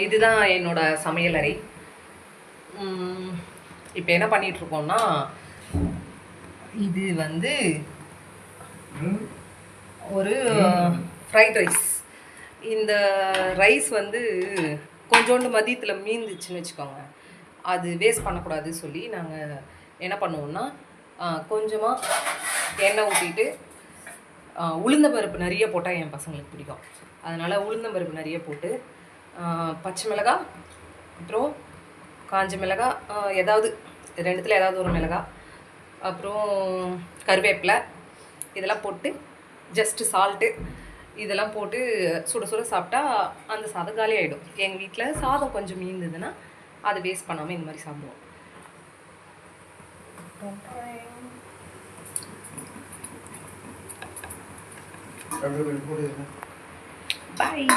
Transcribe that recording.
இதுதான் என்னோட சமையலறை. இப்போ என்ன பண்ணிகிட்ருக்கோன்னா, இது வந்து ஒரு ஃப்ரைட் ரைஸ். இந்த ரைஸ் வந்து கொஞ்சோண்டு மதியத்தில் மீந்துச்சுன்னு வச்சுக்கோங்க, அது வேஸ்ட் பண்ணக்கூடாது சொல்லி நாங்கள் என்ன பண்ணுவோம்னா, கொஞ்சமாக எண்ணெய் ஊற்றிட்டு உளுந்தம்பருப்பு நிறைய போட்டால் என் பசங்களுக்கு பிடிக்கும். அதனால் உளுந்தம்பருப்பு நிறைய போட்டு பச்சை மிளகாய், அப்புறம் காஞ்ச மிளகாய், ஏதாவது ரெண்டுத்தில் ஏதாவது ஒரு மிளகாய், அப்புறம் கருவேப்பிலை, இதெல்லாம் போட்டு ஜஸ்ட்டு சால்ட்டு இதெல்லாம் போட்டு சுட சுட சாப்பிட்டா அந்த சாதம் காலி ஆகிடும். எங்கள் வீட்டில் சாதம் கொஞ்சம் மீந்ததுன்னா அதை வேஸ்ட் பண்ணாமல் இந்த மாதிரி சாப்பிடுவோம். Bye.